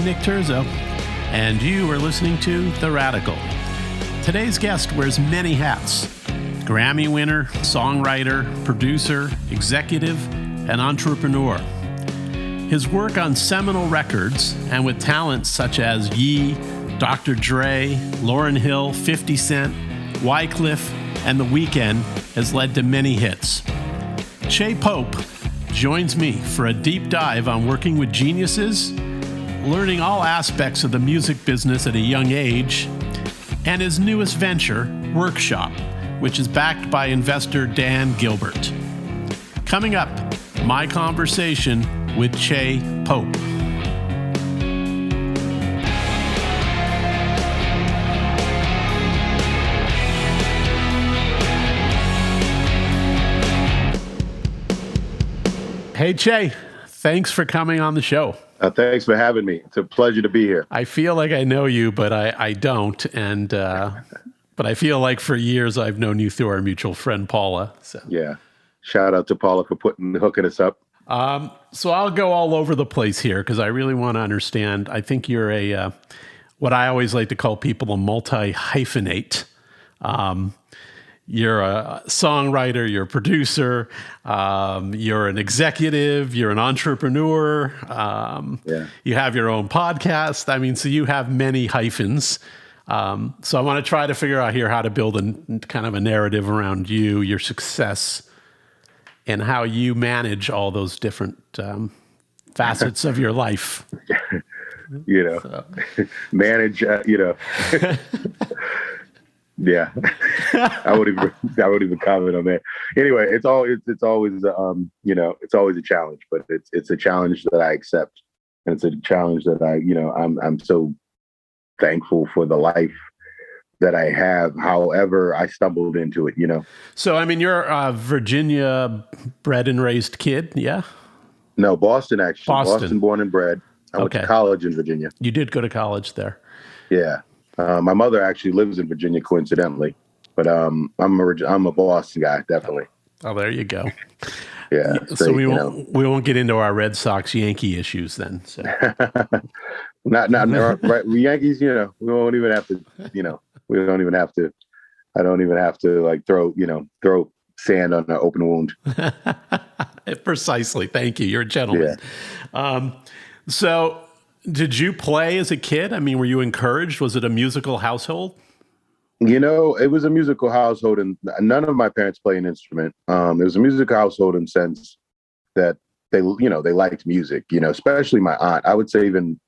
I'm Nick Terzo, and you are listening to The Radical. Today's guest wears many hats: Grammy winner, songwriter, producer, executive, and entrepreneur. His work on seminal records and with talents such as Ye, Dr. Dre, Lauryn Hill, 50 Cent, Wycliffe, and The Weeknd has led to many hits. Che Pope joins me for a deep dive on working with geniuses, learning all aspects of the music business at a young age, and his newest venture, Workshop, which is backed by investor Dan Gilbert. Coming up, my conversation with Che Pope. Hey, Che, thanks for coming on the show. Thanks for having me. It's a pleasure to be here. I feel like I know you, but I don't. And but I feel like for years I've known you through our mutual friend, Paula. So. Yeah. Shout out to Paula for hooking us up. So I'll go all over the place here because I really want to understand. I think you're a what I always like to call people a multi-hyphenate. You're a songwriter, you're a producer, you're an executive, you're an entrepreneur, You have your own podcast. I mean, so you have many hyphens. So I want to try to figure out here how to build kind of a narrative around you, your success, and how you manage all those different facets of your life. Manage, Yeah, I won't even comment on that. Anyway, it's always it's always a challenge, but it's a challenge that I accept, and it's a challenge that I'm so thankful for the life that I have. However, I stumbled into it, So, I mean, you're a Virginia bred and raised kid, yeah? No, Boston, actually. Boston born and bred. I went to college in Virginia. You did go to college there. Yeah. My mother actually lives in Virginia, coincidentally, but I'm a Boston guy, definitely. Oh, there you go. Yeah. So we won't get into our Red Sox Yankee issues then. So. not right. We Yankees, we won't even have to. We don't even have to. I don't even have to like throw sand on an open wound. Precisely. Thank you. You're a gentleman. Yeah. So. Did you play as a kid? I mean, were you encouraged? Was it a musical household? It was a musical household, and none of my parents play an instrument. It was a musical household in the sense that they liked music, especially my aunt. I would say even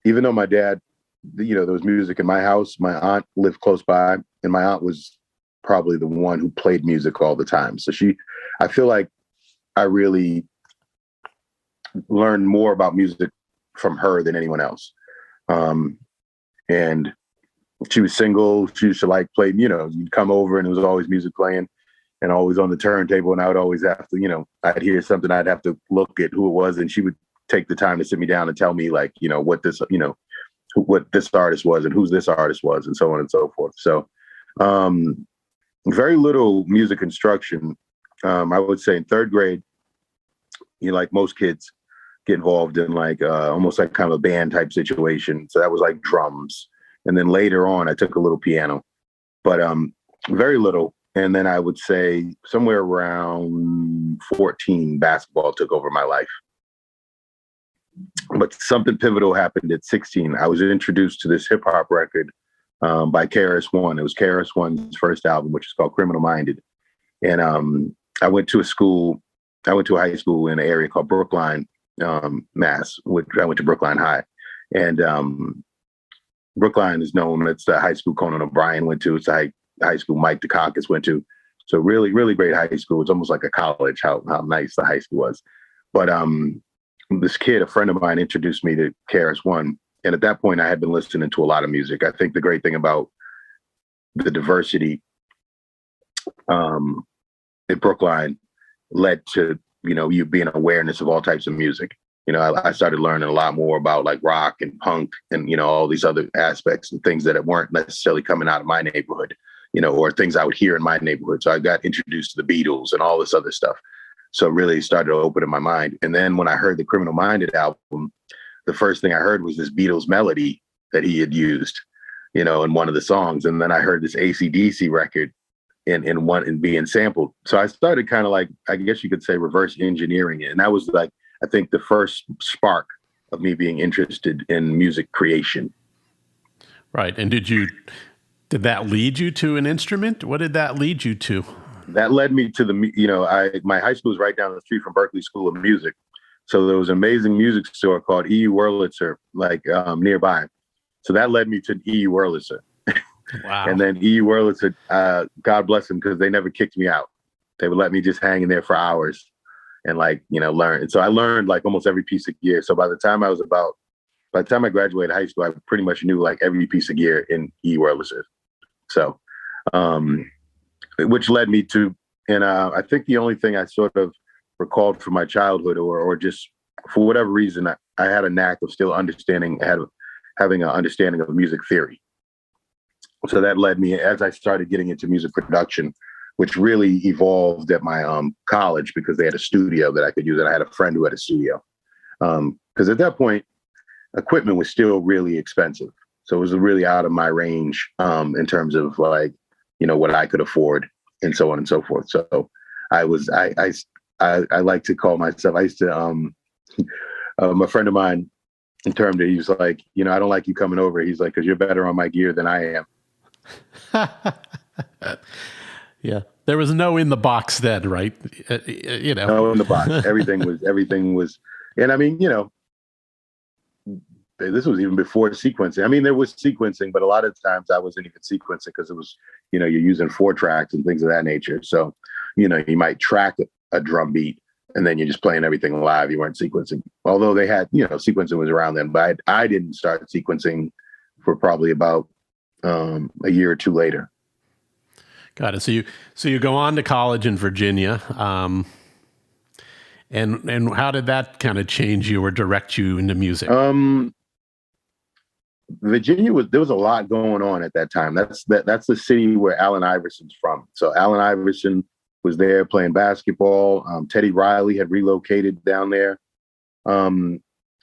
though my dad, there was music in my house, my aunt lived close by, and my aunt was probably the one who played music all the time. So I feel like I really learned more about music from her than anyone else. And she was single. She used to play, you'd come over and it was always music playing and always on the turntable. And I would always have to, I'd hear something, I'd have to look at who it was. And she would take the time to sit me down and tell me what this artist was and who this artist was and so on and so forth. So very little music instruction. I would say in third grade, like most kids, get involved in almost like kind of a band type situation. So that was like drums. And then later on, I took a little piano, but very little. And then I would say somewhere around 14, basketball took over my life. But something pivotal happened at 16. I was introduced to this hip hop record by KRS-One. It was KRS-One's first album, which is called Criminal Minded. And I went to a high school in an area called Brookline, Mass, which I went to Brookline High, and Brookline is known. It's the high school Conan O'Brien went to. It's the high school Mike Dukakis went to. So really, really great high school. It's almost like a college. How nice the high school was. But this kid, a friend of mine, introduced me to KRS-One, and at that point, I had been listening to a lot of music. I think the great thing about the diversity at Brookline led to you being awareness of all types of music. I started learning a lot more about like rock and punk and, all these other aspects and things that weren't necessarily coming out of my neighborhood, or things I would hear in my neighborhood. So I got introduced to the Beatles and all this other stuff. So really started to open in my mind. And then when I heard the Criminal Minded album, the first thing I heard was this Beatles melody that he had used, in one of the songs. And then I heard this AC/DC record in being sampled. So I started kind of like, I guess you could say, reverse engineering it. And that was like, I think, the first spark of me being interested in music creation. Right. And did that lead you to an instrument? What did that lead you to? That led me to my high school was right down the street from Berklee School of Music. So there was an amazing music store called EU Wurlitzer, nearby. So that led me to EU Wurlitzer. Wow. And then EU Wurlitzer, God bless them, because they never kicked me out. They would let me just hang in there for hours and learn. And so I learned like almost every piece of gear. So by the time I graduated high school, I pretty much knew like every piece of gear in EU Wurlitzer. So, which led me to, and I think the only thing I sort of recalled from my childhood or just for whatever reason, I had a knack of still having an understanding of music theory. So that led me, as I started getting into music production, which really evolved at my college, because they had a studio that I could use, and I had a friend who had a studio. Because at that point, equipment was still really expensive. So it was really out of my range in terms of like, what I could afford and so on and so forth. So I like to call myself, I used to, a friend of mine termed it, he was like, I don't like you coming over. He's like, because you're better on my gear than I am. Yeah. There was no in the box then, right? No in the box. Everything was, and I mean, this was even before sequencing. I mean, there was sequencing, but a lot of times I wasn't even sequencing because it was, you're using 4 tracks and things of that nature. So, you might track a drum beat and then you're just playing everything live. You weren't sequencing. Although they had, sequencing was around then, but I didn't start sequencing for probably about a year or two later. Got it. So you go on to college in Virginia. And how did that kind of change you or direct you into music? Virginia there was a lot going on at that time. That's the city where Allen Iverson's from. So Allen Iverson was there playing basketball. Teddy Riley had relocated down there. A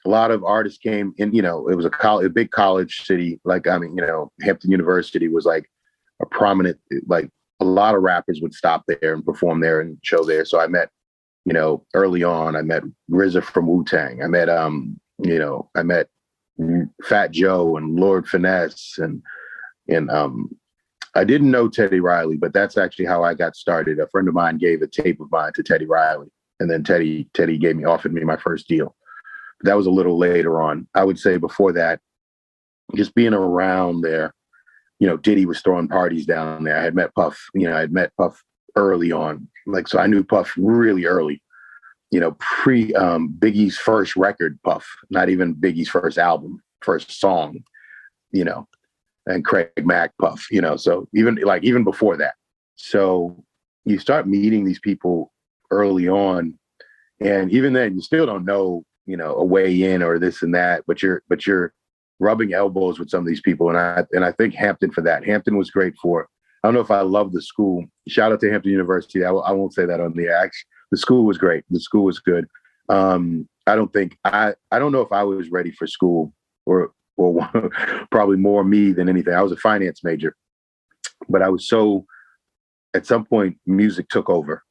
lot of artists came in, it was a big college city. Hampton University was like a prominent, like a lot of rappers would stop there and perform there and show there. So I met, early on, I met RZA from Wu-Tang. I met Fat Joe and Lord Finesse and I didn't know Teddy Riley, but that's actually how I got started. A friend of mine gave a tape of mine to Teddy Riley, and then Teddy offered me my first deal. But that was a little later on. I would say before that, just being around there, Diddy was throwing parties down there. I had met Puff, early on. So I knew Puff really early, pre Biggie's first record, Puff, not even Biggie's first album, first song, and Craig Mack, Puff, so even before that. So you start meeting these people early on, and even then you still don't know, a way in or this and that, but you're rubbing elbows with some of these people. And I think Hampton for that. Hampton was great for, I don't know if I love the school. Shout out to Hampton University. I won't say that on the act. The school was great. The school was good. I don't know if I was ready for school or probably more me than anything. I was a finance major, but I was at some point music took over,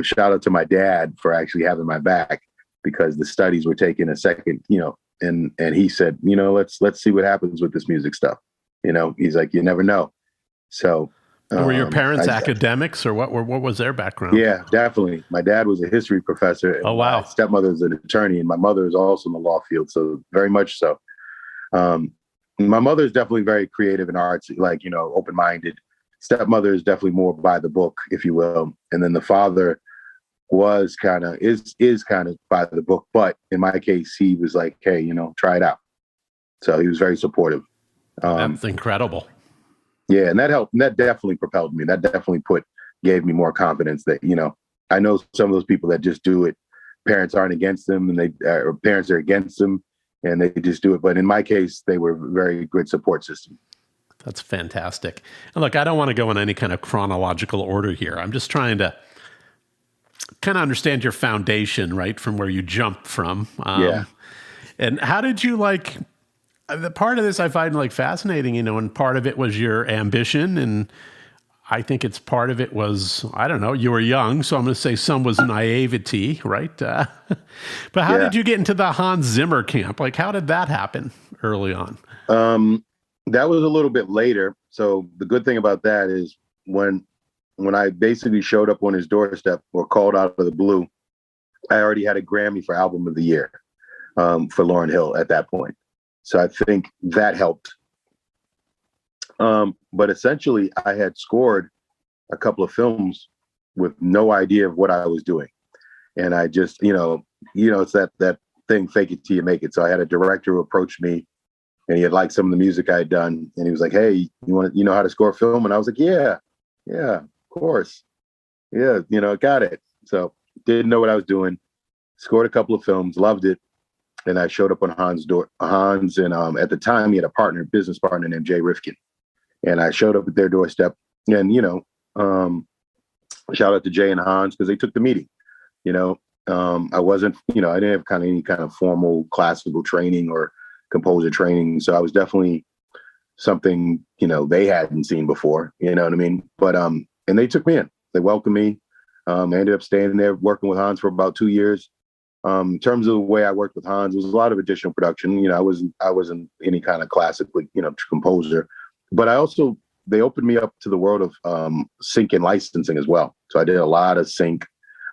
shout out to my dad for actually having my back, because the studies were taking a second, and he said, let's see what happens with this music stuff. He's like, you never know. So were your parents academics, or what was their background? Yeah, definitely. My dad was a history professor. And oh, wow. My stepmother is an attorney, and my mother is also in the law field. So very much so. My mother is definitely very creative and artsy, open-minded. Stepmother is definitely more by the book, if you will. And then the father was is kind of by the book. But in my case, he was like, hey, try it out. So he was very supportive. That's incredible. Yeah, and that helped. And that definitely propelled me. That definitely gave me more confidence that, I know some of those people that just do it, parents aren't against them, and or parents are against them, and they just do it. But in my case, they were a very good support system. That's fantastic. And look, I don't want to go in any kind of chronological order here. I'm just trying to kind of understand your foundation, right, from where you jumped from. Yeah. And how did you the part of this I find fascinating, and part of it was your ambition, and I think it's part of it was, I don't know, you were young, so I'm going to say some was naivety, right? But how did you get into the Hans Zimmer camp? How did that happen early on? That was a little bit later. So the good thing about that is when I basically showed up on his doorstep or called out of the blue, I already had a Grammy for Album of the Year for Lauryn Hill at that point. So I think that helped. But essentially, I had scored a couple of films with no idea of what I was doing. And I just, it's that thing, fake it till you make it. So I had a director who approached me, and he had liked some of the music I had done. And he was like, "Hey, you know how to score a film?" And I was like, yeah, of course. Yeah, got it. So didn't know what I was doing. Scored a couple of films, loved it. And I showed up on Hans' door. Hans, and at the time he had a business partner named Jay Rifkin. And I showed up at their doorstep, and shout out to Jay and Hans because they took the meeting. I wasn't, I didn't have any kind of formal classical training or composer training, so I was definitely something they hadn't seen before. You know what I mean? But and they took me in. They welcomed me. I ended up staying there working with Hans for about 2 years. In terms of the way I worked with Hans, it was a lot of additional production. I wasn't any kind of classically composer, but they opened me up to the world of sync and licensing as well. So I did a lot of sync.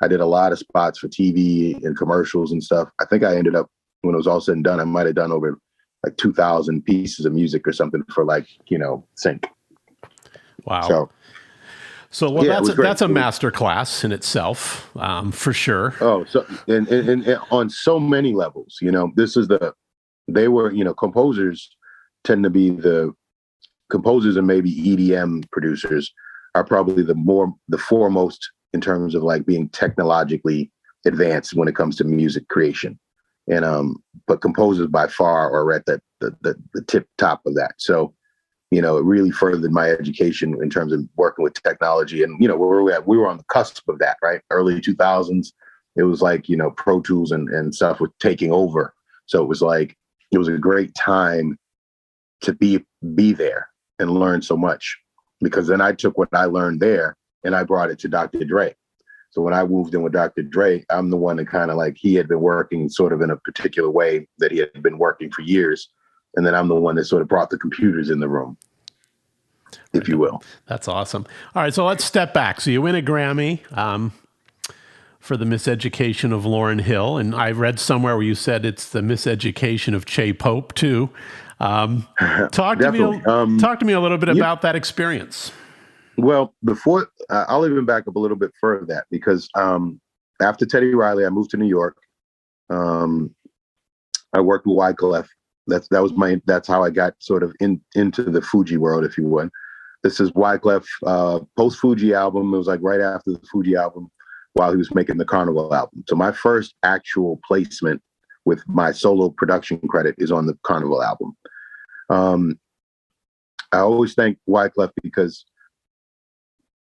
I did a lot of spots for TV and commercials and stuff. I think I ended up, when it was all said and done, I might have done over 2,000 pieces of music or something for sync. Wow. So that's a master class in itself, for sure. Oh, so and on so many levels, composers tend to be composers and maybe EDM producers are probably the foremost in terms of being technologically advanced when it comes to music creation. And but composers by far are at the tip top of that. So, it really furthered my education in terms of working with technology. And, where we're at, we were on the cusp of that, right? Early 2000s. It was Pro Tools and stuff was taking over. So it was a great time to be there and learn so much, because then I took what I learned there and I brought it to Dr. Dre. So when I moved in with Dr. Dre, I'm the one that he had been working sort of in a particular way that he had been working for years. And then I'm the one that sort of brought the computers in the room, if you will. That's awesome. All right, so let's step back. So you win a Grammy for the Miseducation of Lauryn Hill. And I read somewhere where you said it's the Miseducation of Che Pope, too. Talk to me a little bit about that experience. Well, before I'll even back up a little bit further than that, because after Teddy Riley, I moved to New York. I worked with Wyclef. That's how I got sort of into the Fuji world, if you would. This is Wyclef post Fuji album. It was right after the Fuji album, while he was making the Carnival album. So my first actual placement with my solo production credit is on the Carnival album. I always thank Wyclef because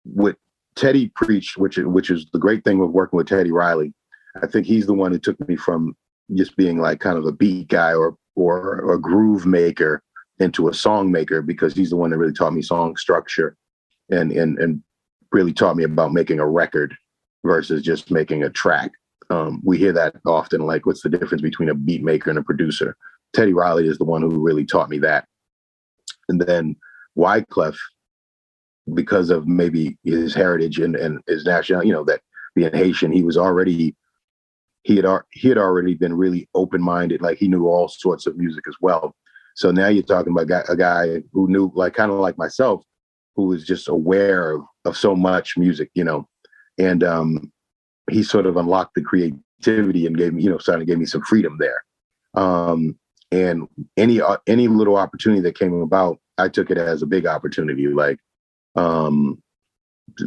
what Teddy preached, which is the great thing with working with Teddy Riley, I think he's the one who took me from just being kind of a beat guy or a groove maker into a song maker, because he's the one that really taught me song structure and really taught me about making a record versus just making a track. We hear that often, what's the difference between a beat maker and a producer? Teddy Riley is the one who really taught me that. And then Wyclef, because of maybe his heritage and his national, that being Haitian, he had already been really open-minded. He knew all sorts of music as well. So now you're talking about a guy who knew, kind of like myself, who was just aware of so much music, and he sort of unlocked the creativity and gave me some freedom there. And any little opportunity that came about, I took it as a big opportunity.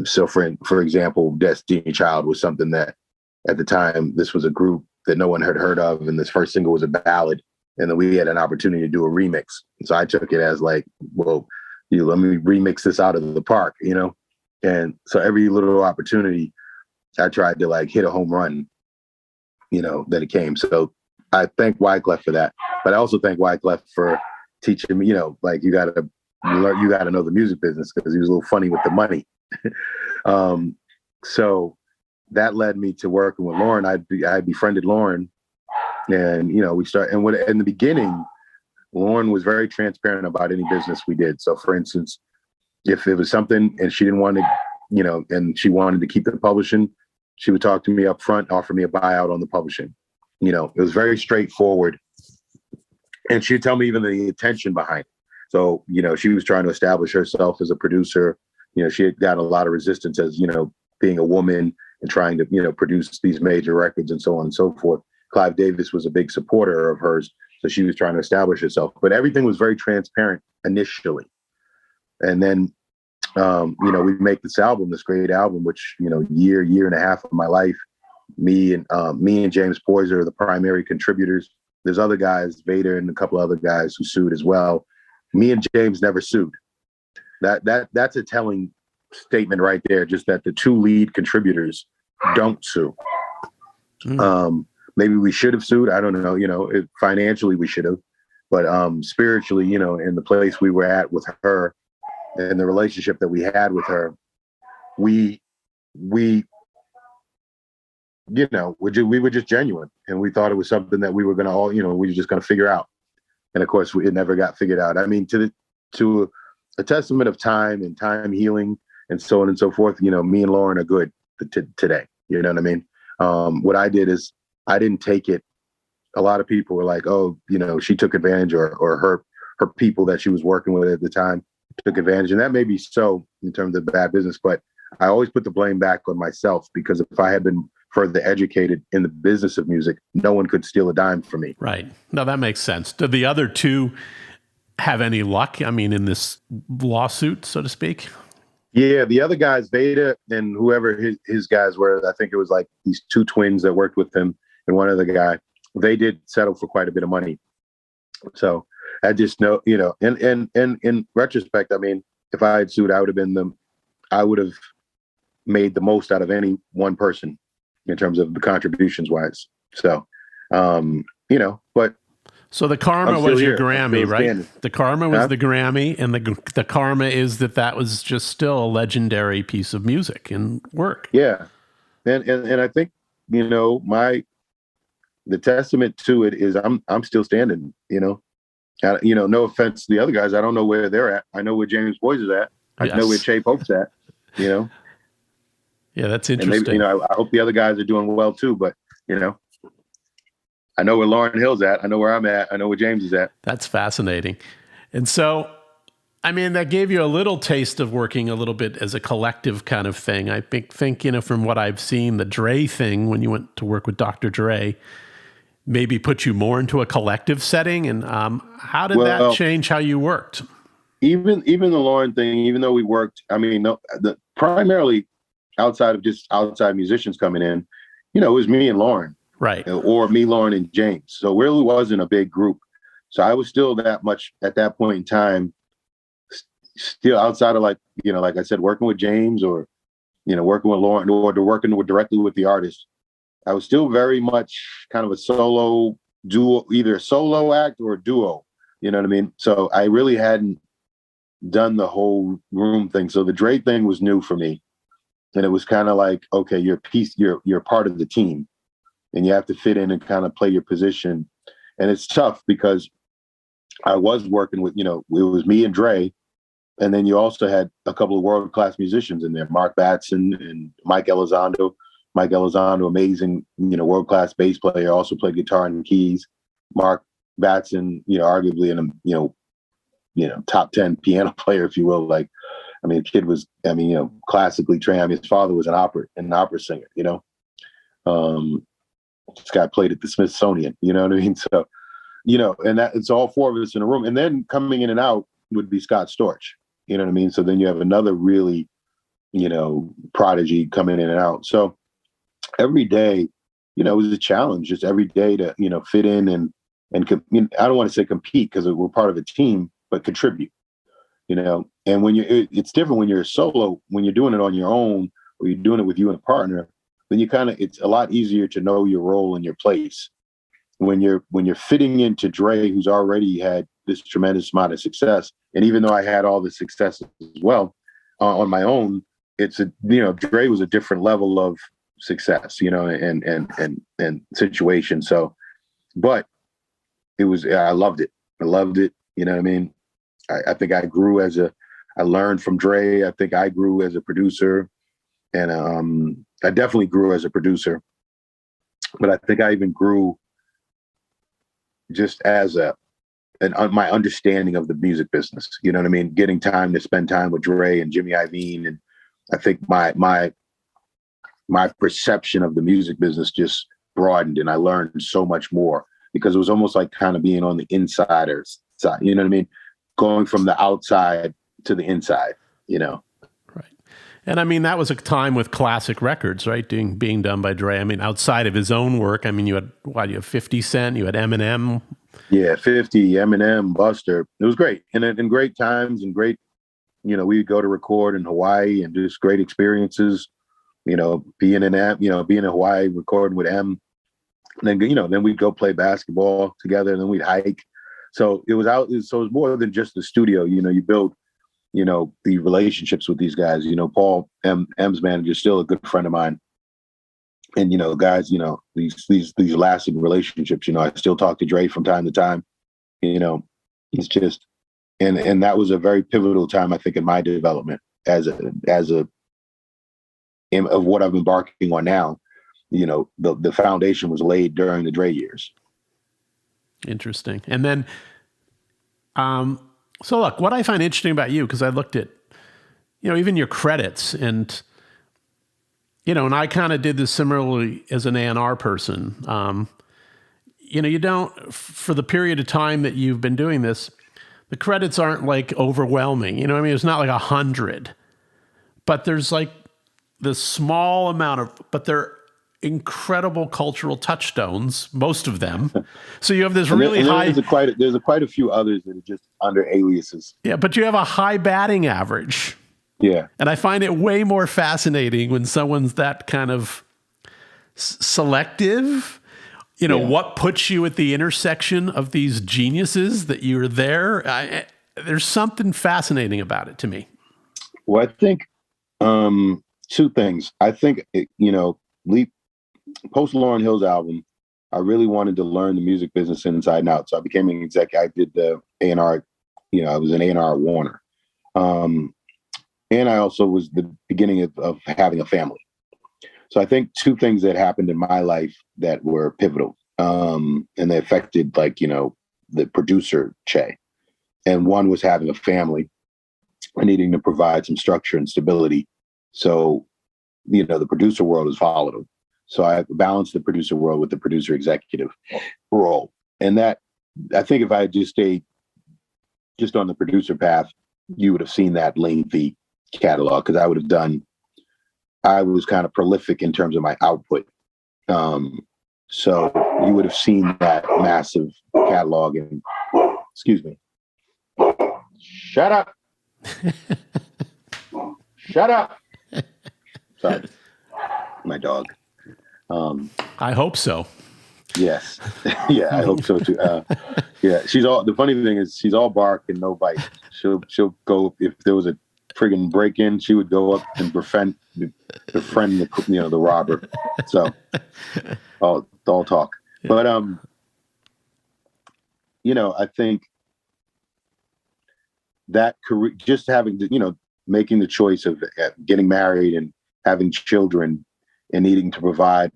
So for example, Destiny Child was something that at the time, this was a group that no one had heard of, and this first single was a ballad, and then we had an opportunity to do a remix. So I took it as well, let me remix this out of the park, And so every little opportunity, I tried to like hit a home run, that it came. So I thank Wyclef for that. But I also thank Wyclef for teaching me, like you got to learn, you got to know the music business, because he was a little funny with the money. So that led me to working with Lauryn. I befriended Lauryn, and we started. And in the beginning, Lauryn was very transparent about any business we did. So, for instance, if it was something and she didn't want to, and she wanted to keep the publishing, she would talk to me up front, offer me a buyout on the publishing. It was very straightforward, and she'd tell me even the intention behind it. So, she was trying to establish herself as a producer. She had got a lot of resistance as, being a woman and trying to, produce these major records and so on and so forth. Clive Davis was a big supporter of hers. So she was trying to establish herself, but everything was very transparent initially. And then, we make this album, this great album, which, year and a half of my life, me and James Poyser are the primary contributors. There's other guys, Vader and a couple other guys who sued as well. Me and James never sued. That's a telling statement right there, just that the two lead contributors don't sue. Maybe we should have sued. I don't know. Financially we should have, but spiritually, in the place we were at with her and the relationship that we had with her, we were just genuine, and we thought it was something that we were going to all, we were just going to figure out. And of course, it never got figured out. I mean, to a testament of time and time healing and so on and so forth, me and Lauryn are good today. You know what I mean? What I did is I didn't take it. A lot of people were like, oh, she took advantage, or her people that she was working with at the time took advantage. And that may be so in terms of bad business, but I always put the blame back on myself, because if I had been further educated in the business of music, no one could steal a dime from me. Right. No, that makes sense. Did the other two have any luck? I mean, in this lawsuit, so to speak? Yeah, the other guys, Veda and whoever his guys were, I think it was like these two twins that worked with him and one other guy, they did settle for quite a bit of money. So I just know, and in retrospect, I mean, if I had sued, I would have made the most out of any one person in terms of the contributions wise. So, but. So the karma was your Grammy, right? Standing. The karma was the Grammy, and the karma is that was just still a legendary piece of music and work. Yeah. And I think, the testament to it is I'm still standing, no offense to the other guys. I don't know where they're at. I know where James Boyce is at. I know where Che Pope's at, Yeah, that's interesting. And maybe, I hope the other guys are doing well too, but, I know where Lauryn Hill's at. I know where I'm at. I know where James is at. That's fascinating. And so, I mean, that gave you a little taste of working a little bit as a collective kind of thing. I think from what I've seen, the Dre thing, when you went to work with Dr. Dre, maybe put you more into a collective setting. And how did that change how you worked? Even the Lauryn thing, even though we worked, I mean, primarily outside of just outside musicians coming in, it was me and Lauryn. Right. Or me, Lauryn, and James. So it really wasn't a big group. So I was still that much at that point in time, still outside of like I said, working with James or, working with Lauryn or working directly with the artist. I was still very much kind of a solo duo, either a solo act or a duo. You know what I mean? So I really hadn't done the whole room thing. So the Dre thing was new for me. And it was kind of like, okay, you're part of the team. And you have to fit in and kind of play your position. And it's tough because I was working with, it was me and Dre. And then you also had a couple of world-class musicians in there, Mark Batson and Mike Elizondo. Mike Elizondo, amazing, world-class bass player, also played guitar and keys. Mark Batson, arguably top 10 piano player, if you will. Like, I mean, the kid was, classically trained. I mean, his father was an opera singer, This guy played at the Smithsonian, you know what I mean? So, and that it's all four of us in a room. And then coming in and out would be Scott Storch, you know what I mean? So then you have another really, prodigy coming in and out. So every day, it was a challenge, just every day to, fit in and I don't want to say compete because we're part of a team, but contribute, and when it's different when you're solo, when you're doing it on your own or you're doing it with you and a partner. then it's a lot easier to know your role and your place when you're fitting into Dre, who's already had this tremendous amount of success. And even though I had all the success as well on my own, Dre was a different level of success, and situation. So, but I loved it. I loved it. You know what I mean? I think I learned from Dre. I think I grew as a producer, and I definitely grew as a producer, but I think I even grew just as my understanding of the music business. You know what I mean? Getting time to spend time with Dre and Jimmy Iovine, and I think my perception of the music business just broadened, and I learned so much more because it was almost like kind of being on the insider's side. You know what I mean? Going from the outside to the inside. Right. And I mean, that was a time with classic records, right? Being done by Dre. I mean, outside of his own work, I mean, you had 50 Cent, you had Eminem. Yeah, 50, Eminem, Buster. It was great. And great times and great, we'd go to record in Hawaii and just great experiences, being in Hawaii, recording with M. And then we'd go play basketball together, and then we'd hike. So it was more than just the studio. You build, the relationships with these guys. Paul, M's manager, is still a good friend of mine. And, guys, these lasting relationships, I still talk to Dre from time to time. It's just, and that was a very pivotal time, I think, in my development of what I'm embarking on now. The foundation was laid during the Dre years. Interesting. And then, so look, what I find interesting about you, because I looked at, even your credits, and, and I kind of did this similarly as an A&R person. You don't, for the period of time that you've been doing this, the credits aren't like overwhelming. It's not like 100, but there's like this small amount but they're incredible cultural touchstones, most of them. So you have this really high. There's quite a few others that are just under aliases. Yeah, but you have a high batting average. Yeah, and I find it way more fascinating when someone's that kind of selective. What puts you at the intersection of these geniuses that you're there. There's something fascinating about it to me. Well, I think two things. I think post Lauryn Hill's album, I really wanted to learn the music business inside and out. So I became an executive. I did the A&R, I was an A&R at Warner. And I also was the beginning of having a family. So I think two things that happened in my life that were pivotal, and they affected the producer Che. And one was having a family and needing to provide some structure and stability. So, the producer world is volatile. So I balanced the producer world with the producer executive role. And that, I think if I had just stayed just on the producer path, you would have seen that lengthy catalog, because I was kind of prolific in terms of my output. So you would have seen that massive catalog. And excuse me. Shut up. Shut up. Sorry. My dog. I hope so. Yes. Yeah, I hope so too. Yeah, the funny thing is she's all bark and no bite. She'll go, if there was a friggin' break-in, she would go up and befriend the robber. So all talk. But I think that career, just having making the choice of getting married and having children and needing to provide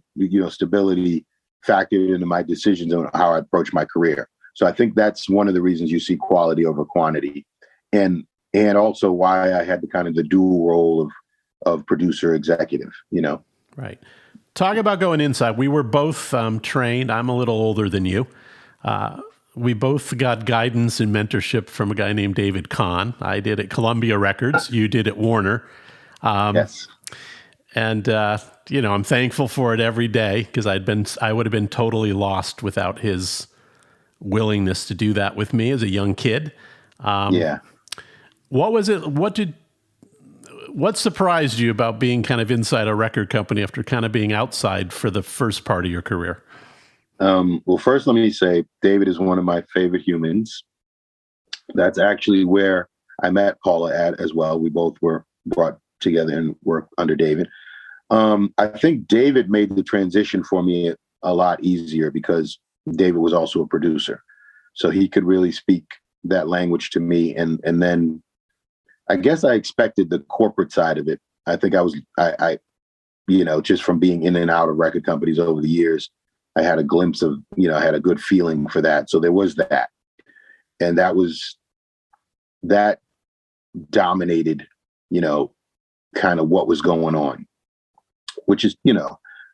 stability factored into my decisions on how I approach my career. So I think that's one of the reasons you see quality over quantity, and also why I had the dual role of producer executive. Right. Talk about going inside. We were both trained. I'm a little older than you. We both got guidance and mentorship from a guy named David Kahn. I did at Columbia Records. You did at Warner. Yes. And I'm thankful for it every day, because I would have been totally lost without his willingness to do that with me as a young kid. Yeah. What was it? what surprised you about being kind of inside a record company after kind of being outside for the first part of your career? Well, first, let me say, David is one of my favorite humans. That's actually where I met Paula at as well. We both were brought together and worked under David. I think David made the transition for me a lot easier because David was also a producer. So he could really speak that language to me. And then I guess I expected the corporate side of it. I think I just from being in and out of record companies over the years, I had a glimpse of, I had a good feeling for that. So there was that. And that dominated, kind of what was going on, which is,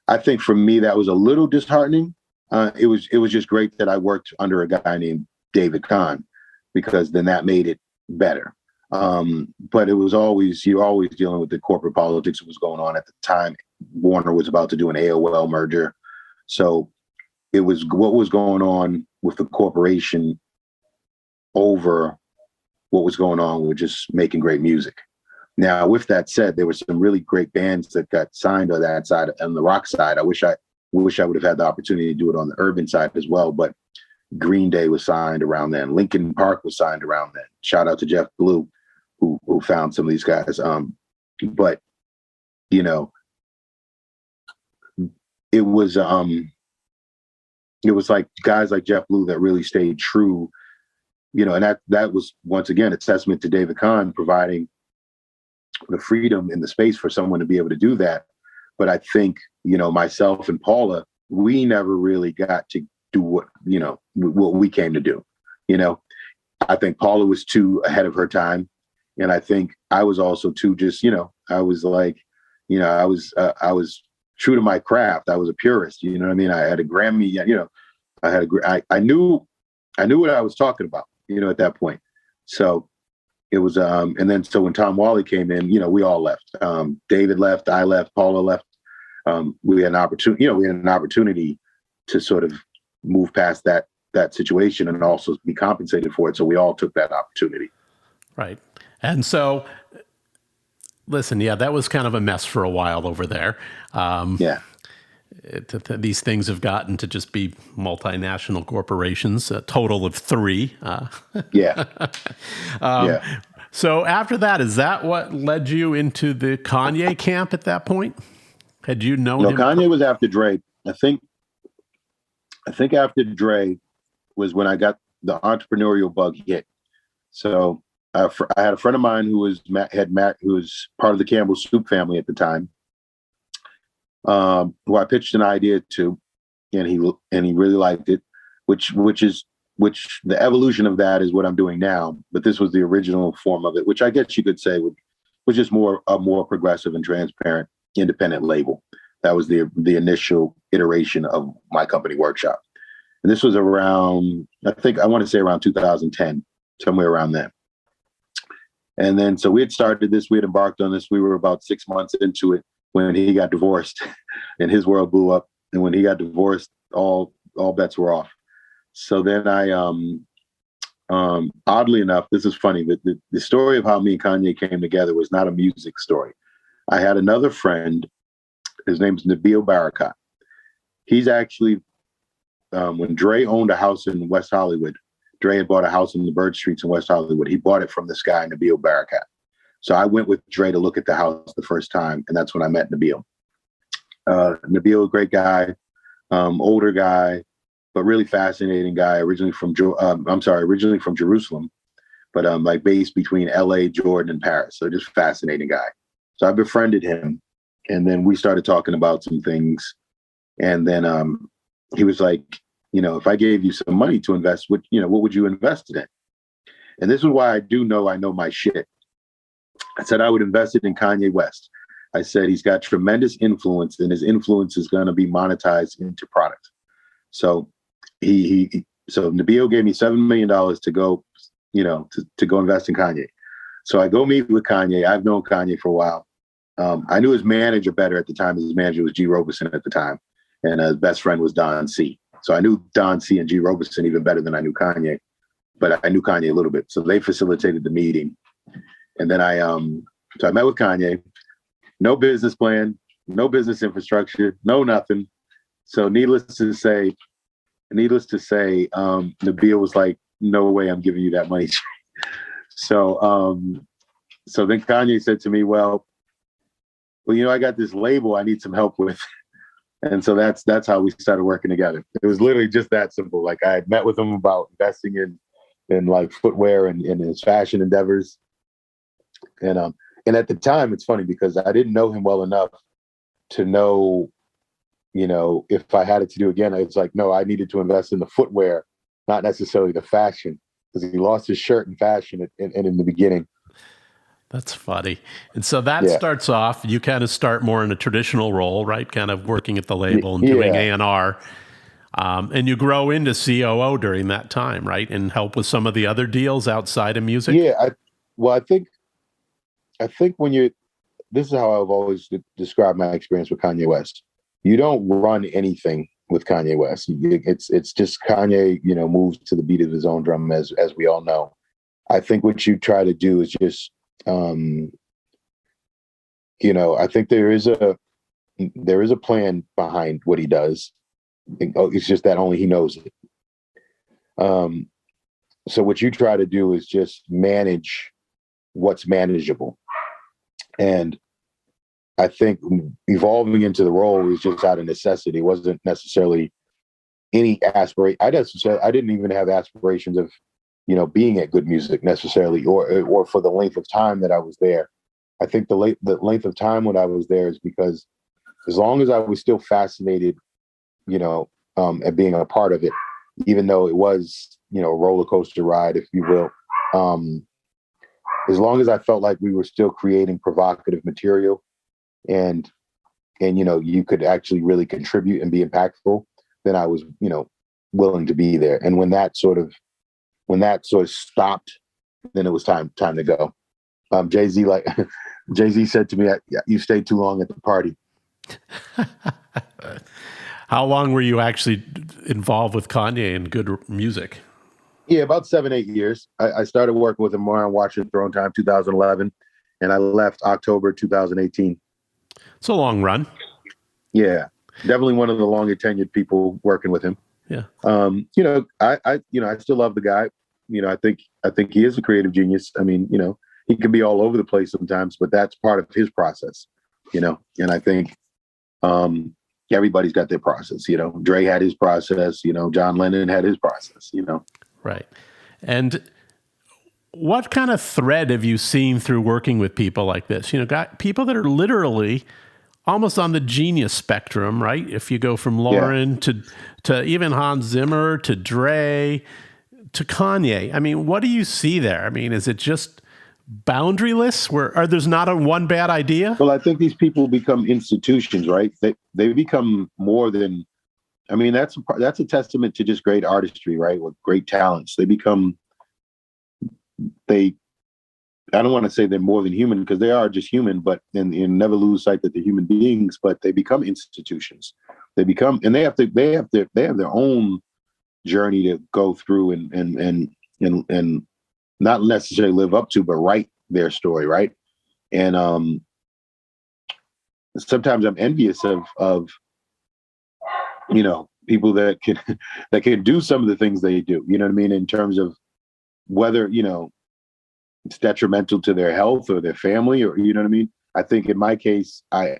I think for me, that was a little disheartening. It was just great that I worked under a guy named David Kahn, because then that made it better. But it was you're always dealing with the corporate politics that was going on at the time. Warner was about to do an AOL merger. So it was what was going on with the corporation over what was going on with just making great music. Now, with that said, there were some really great bands that got signed on that side, on the rock side. I wish I would have had the opportunity to do it on the urban side as well. But Green Day was signed around then. Linkin Park was signed around then. Shout out to Jeff Blue, who found some of these guys. But it was like guys like Jeff Blue that really stayed true, and that was once again a testament to David Kahn providing the freedom and the space for someone to be able to do that. But I think, myself and Paula, we never really got to do what we came to do. I think Paula was too ahead of her time. And I think I was also too, just, I was like, I was true to my craft. I was a purist, you know what I mean? I had a Grammy, I knew what I was talking about, at that point. So it was, and then so when Tom Whalley came in, we all left. David left, I left, Paula left. We had an opportunity, to sort of move past that situation and also be compensated for it. So we all took that opportunity. Right. And so, listen, that was kind of a mess for a while over there. These things have gotten to just be multinational corporations, a total of 3. So after that, is that what led you into the Kanye camp at that point? Had you known him? Kanye was after Dre. I think after Dre was when I got the entrepreneurial bug hit. So I had a friend of mine who was part of the Campbell Soup family at the time, who I pitched an idea to, and he really liked it, which the evolution of that is what I'm doing now. But this was the original form of it, which I guess you could say was just a more progressive and transparent independent label. That was the initial iteration of my company Workshop. And this was around, I want to say around 2010, somewhere around then. And then, so we had started this, we had embarked on this. We were about 6 months into it when he got divorced and his world blew up. And when he got divorced, all bets were off. So then I, oddly enough, this is funny, the story of how me and Kanye came together was not a music story. I had another friend, his name's Nabil Barakat. He's actually, when Dre owned a house in West Hollywood, Dre had bought a house in the Bird Streets in West Hollywood. He bought it from this guy, Nabil Barakat. So I went with Dre to look at the house the first time, and that's when I met Nabil. Nabil, a great guy, older guy, but really fascinating guy. Originally from Jerusalem, but like based between LA, Jordan, and Paris. So just fascinating guy. So I befriended him, and then we started talking about some things. And then he was like, if I gave you some money to invest, what would you invest it in? And this is why I know my shit. I said I would invest it in Kanye West. I said he's got tremendous influence, and his influence is going to be monetized into product. So so Nabil gave me $7 million to go, to go invest in Kanye. So I go meet with Kanye. I've known Kanye for a while. I knew his manager better at the time. His manager was G. Robeson at the time, and his best friend was Don C. So I knew Don C. and G. Robeson even better than I knew Kanye, but I knew Kanye a little bit. So they facilitated the meeting. And then So I met with Kanye. No business plan, no business infrastructure, no nothing. So needless to say, Nabil was like, "No way, I'm giving you that money." So so then Kanye said to me, well, I got this label I need some help with. And so that's how we started working together. It was literally just that simple. Like I had met with him about investing in like footwear and in his fashion endeavors. And at the time, it's funny because I didn't know him well enough to know, if I had it to do again, it's like, no, I needed to invest in the footwear, not necessarily the fashion, because he lost his shirt in fashion in the beginning. That's funny. And so that starts off, you kind of start more in a traditional role, right? Kind of working at the label and doing A&R. And you grow into COO during that time, right? And help with some of the other deals outside of music? Yeah. I think this is how I've always described my experience with Kanye West. You don't run anything with Kanye West. It's just Kanye, moves to the beat of his own drum, as we all know. I think what you try to do is just, I think there is a plan behind what he does. It's just that only he knows it. So what you try to do is just manage what's manageable. And I think evolving into the role was just out of necessity. It wasn't necessarily any aspiration. I didn't even have aspirations of, being at Good Music necessarily, or for the length of time that I was there. I think the length of time when I was there is because as long as I was still fascinated, at being a part of it, even though it was, a roller coaster ride, if you will, as long as I felt like we were still creating provocative material and you could actually really contribute and be impactful, then I was, willing to be there. And when that sort of stopped, then it was time to go. Jay-Z said to me, "You stayed too long at the party." How long were you actually involved with Kanye and Good Music? Yeah, about 7-8 years. I started working with him more on Watch Your Throne Time, 2011, and I left October 2018. It's a long run. Yeah, definitely one of the longer tenured people working with him. Yeah. I still love the guy. I think he is a creative genius. I mean, he can be all over the place sometimes, but that's part of his process. And I think everybody's got their process. Dre had his process. John Lennon had his process. Right. And what kind of thread have you seen through working with people like this? Got people that are literally almost on the genius spectrum, right? If you go from Lauryn to even Hans Zimmer to Dre to Kanye. I mean, what do you see there? I mean, is it just boundaryless or there's not a one bad idea? Well, I think these people become institutions, right? They become more than, I mean, that's a testament to just great artistry, right? With great talents. I don't want to say they're more than human because they are just human, but and never lose sight that they're human beings, but they become institutions. They have their own journey to go through and not necessarily live up to, but write their story, right? And sometimes I'm envious of people that can do some of the things they do. You know what I mean? In terms of whether it's detrimental to their health or their family, or you know what I mean. I think in my case, I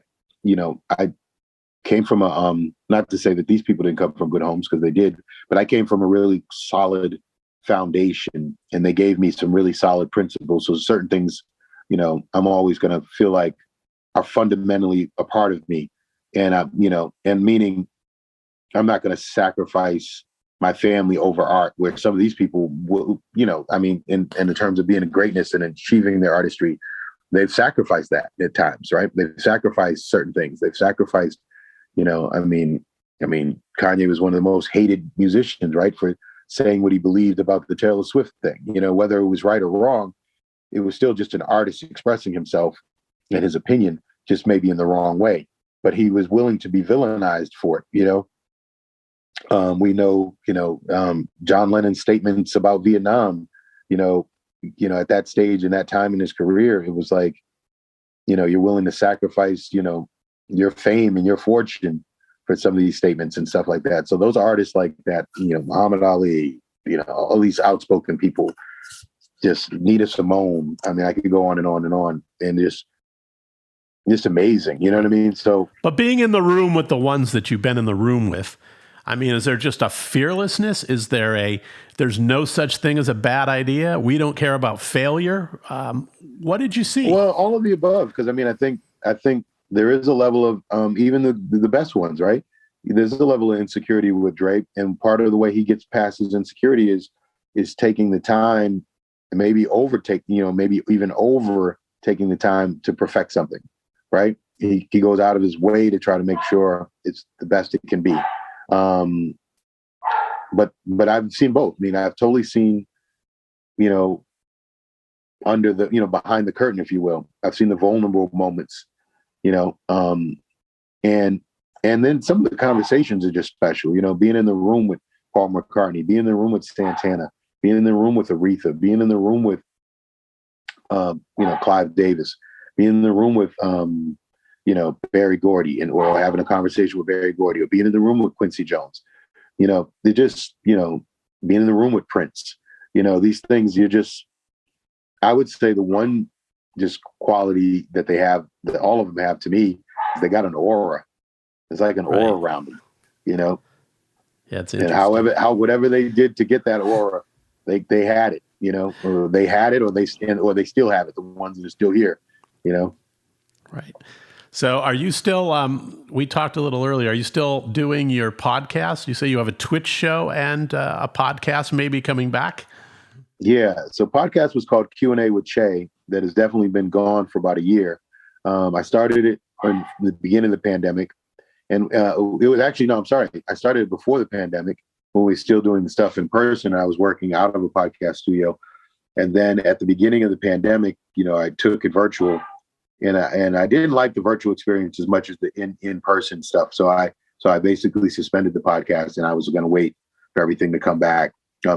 came from not to say that these people didn't come from good homes, because they did, but I came from a really solid foundation, and they gave me some really solid principles. So certain things, I'm always going to feel like are fundamentally a part of me, and and meaning I'm not going to sacrifice my family over art, where some of these people will, I mean, in the terms of being a greatness and achieving their artistry, they've sacrificed that at times, right? They've sacrificed certain things. They've sacrificed, I mean, Kanye was one of the most hated musicians, right? For saying what he believed about the Taylor Swift thing, whether it was right or wrong, it was still just an artist expressing himself and his opinion, just maybe in the wrong way, but he was willing to be villainized for it, we know, John Lennon's statements about Vietnam, at that stage and that time in his career, it was like, you're willing to sacrifice, your fame and your fortune for some of these statements and stuff like that. So those artists like that, Muhammad Ali, all these outspoken people, just Nina Simone. I mean, I could go on and on and on, and just amazing. You know what I mean? So, but being in the room with the ones that you've been in the room with, I mean, is there just a fearlessness? Is there's no such thing as a bad idea? We don't care about failure. What did you see? Well, all of the above, because I mean, I think there is a level of even the best ones, right? There's a level of insecurity with Drake, and part of the way he gets past his insecurity is taking the time, and maybe maybe even over taking the time to perfect something, right? He goes out of his way to try to make sure it's the best it can be. But I've seen both. I mean, I've totally seen, under the, behind the curtain, if you will. I've seen the vulnerable moments, and then some of the conversations are just special, being in the room with Paul McCartney, being in the room with Santana, being in the room with Aretha, being in the room with, Clive Davis, being in the room with, Berry Gordy, or having a conversation with Berry Gordy, or being in the room with Quincy Jones. They're just, being in the room with Prince, these things I would say the one just quality that they have, that all of them have to me, is they got an aura. It's like an aura around them, Yeah, it's interesting. And whatever they did to get that aura, they had it, or they had it, or they still have it. The ones that are still here, Right. So are you still, we talked a little earlier, are you still doing your podcast? You say you have a Twitch show and a podcast maybe coming back? Yeah. So podcast was called Q&A with Che, that has definitely been gone for about a year. I started it in the beginning of the pandemic. And it was actually, no, I'm sorry. I started it before the pandemic, when we were still doing the stuff in person. I was working out of a podcast studio. And then at the beginning of the pandemic, I took it virtual. And I didn't like the virtual experience as much as the in-person stuff. So I basically suspended the podcast, and I was going to wait for everything to come back.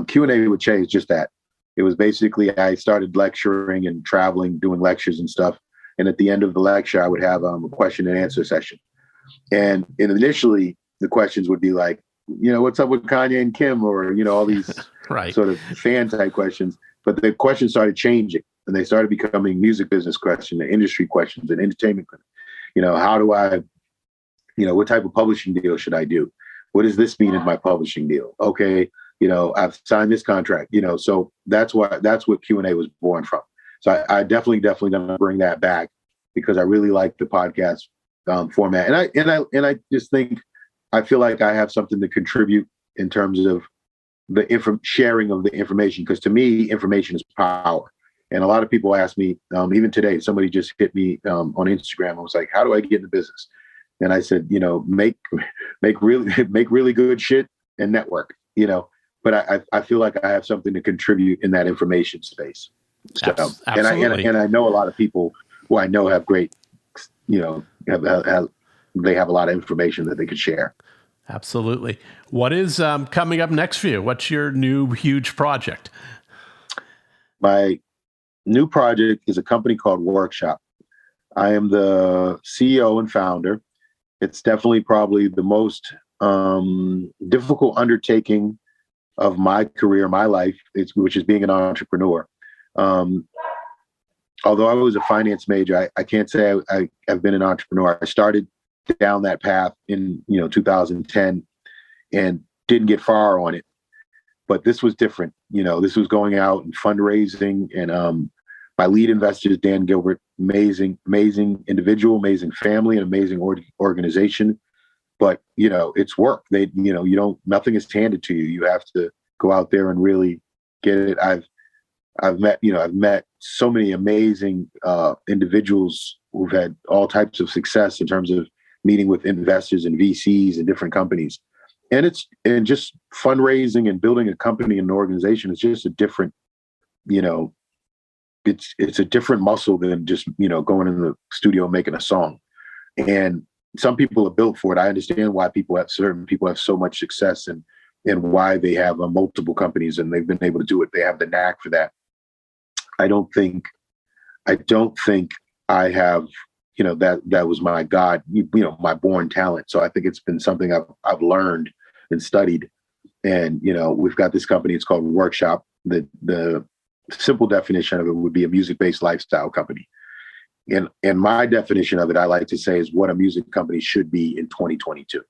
Q&A with Che is just that. It was basically, I started lecturing and traveling, doing lectures and stuff. And at the end of the lecture, I would have a question and answer session. And initially, the questions would be like, what's up with Kanye and Kim, or, all these right. sort of fan type questions. But the questions started changing, and they started becoming music business questions, and industry questions, and entertainment. How do I, what type of publishing deal should I do? What does this mean in my publishing deal? Okay, I've signed this contract. So that's what Q&A was born from. So I definitely gonna bring that back, because I really like the podcast format, and I just think, I feel like I have something to contribute in terms of the sharing of the information, because to me, information is power. And a lot of people ask me, even today, somebody just hit me on Instagram and was like, "How do I get in the business?" And I said, make really good shit and network. But I feel like I have something to contribute in that information space. So, absolutely. And I know a lot of people who I know have great, they have a lot of information that they could share. Absolutely. What is coming up next for you? What's your new huge project? My new project is a company called Workshop. I am the CEO and founder. It's definitely probably the most difficult undertaking of my career, my life, which is being an entrepreneur. Although I was a finance major, I can't say I've been an entrepreneur. I started down that path in 2010 and didn't get far on it. But this was different. This was going out and fundraising, and my lead investor is Dan Gilbert, amazing individual, amazing family, and amazing organization. But it's work. Nothing is handed to you. You have to go out there and really get it. I've met so many amazing individuals who've had all types of success in terms of meeting with investors and VCs and different companies. And just fundraising and building a company and an organization is just a different, it's a different muscle than just, going in the studio and making a song. And some people are built for it. I understand why certain people have so much success and why they have multiple companies and they've been able to do it. They have the knack for that. I don't think I have, that was my God, my born talent. So I think it's been something I've learned and studied. And, we've got this company, it's called Workshop. The simple definition of it would be a music-based lifestyle company. And my definition of it, I like to say, is what a music company should be in 2022.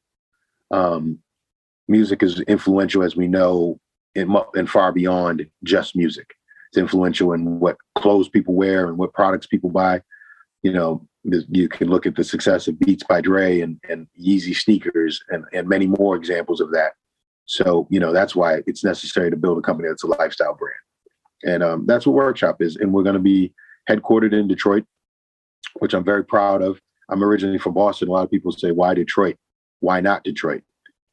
Music is influential, as we know, and far beyond just music. It's influential in what clothes people wear and what products people buy. You can look at the success of Beats by Dre and Yeezy sneakers and many more examples of that. So, that's why it's necessary to build a company that's a lifestyle brand. And that's what Workshop is. And we're going to be headquartered in Detroit, which I'm very proud of. I'm originally from Boston. A lot of people say, why Detroit? Why not Detroit?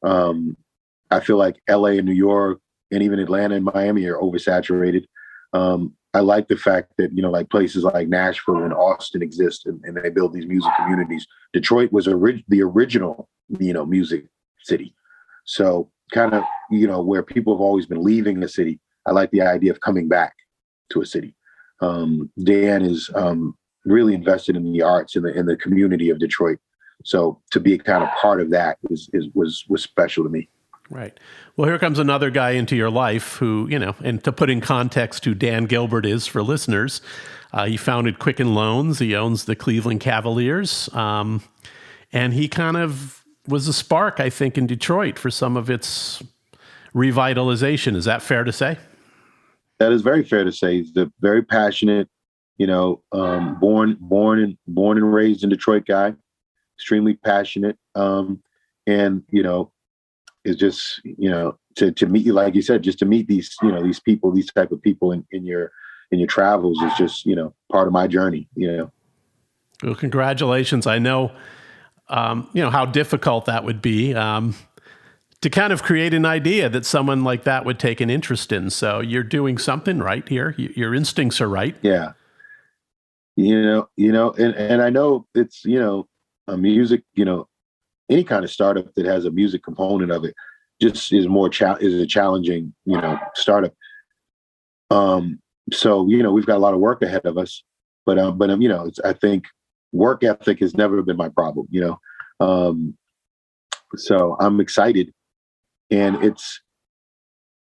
I feel like LA and New York and even Atlanta and Miami are oversaturated. I like the fact that, like places like Nashville and Austin exist and they build these music communities. Detroit was the original, music city. So kind of, where people have always been leaving a city, I like the idea of coming back to a city. Dan is really invested in the arts in the community of Detroit. So to be a kind of part of that was special to me. Right. Well, here comes another guy into your life who, and to put in context who Dan Gilbert is for listeners, he founded Quicken Loans. He owns the Cleveland Cavaliers. And he kind of was a spark, I think, in Detroit for some of its revitalization. Is that fair to say? That is very fair to say. He's a very passionate, born and raised in Detroit guy, extremely passionate. And, is just, to meet you, like you said, just to meet these, these people, these type of people in your travels is just, part of my journey, Well, congratulations. I know, how difficult that would be to kind of create an idea that someone like that would take an interest in. So you're doing something right here. Your instincts are right. Yeah. And I know it's, a music, any kind of startup that has a music component of it just is a challenging, startup. So, we've got a lot of work ahead of us, but I think work ethic has never been my problem, so I'm excited and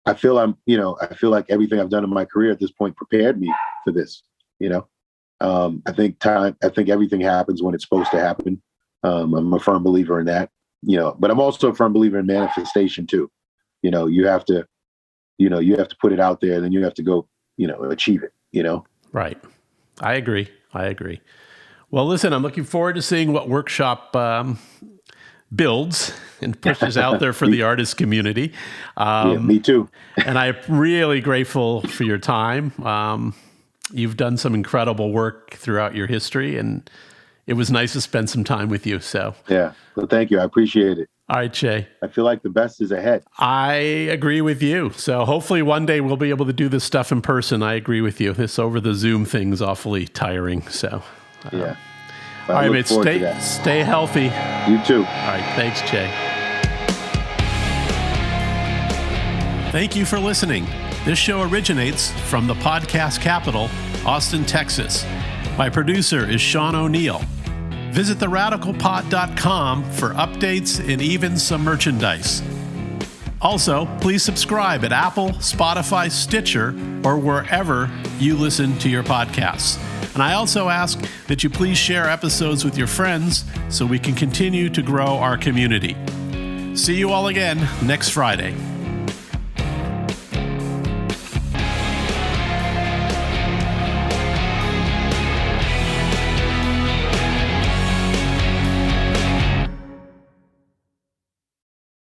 I feel like everything I've done in my career at this point prepared me for this, I think everything happens when it's supposed to happen. I'm a firm believer in that, but I'm also a firm believer in manifestation too. You have to put it out there and then you have to go, achieve it, Right. I agree. Well, listen, I'm looking forward to seeing what Workshop builds and pushes out there for the artist community. Yeah, me too. And I'm really grateful for your time. You've done some incredible work throughout your history, and it was nice to spend some time with you. So yeah, well, thank you. I appreciate it. All right, Jay. I feel like the best is ahead. I agree with you. So hopefully one day we'll be able to do this stuff in person. I agree with you. This over the Zoom thing's awfully tiring. So yeah. All right, mate. Stay healthy. You too. All right. Thanks, Jay. Thank you for listening. This show originates from the podcast capital, Austin, Texas. My producer is Sean O'Neill. Visit theradicalpod.com for updates and even some merchandise. Also, please subscribe at Apple, Spotify, Stitcher, or wherever you listen to your podcasts. And I also ask that you please share episodes with your friends so we can continue to grow our community. See you all again next Friday.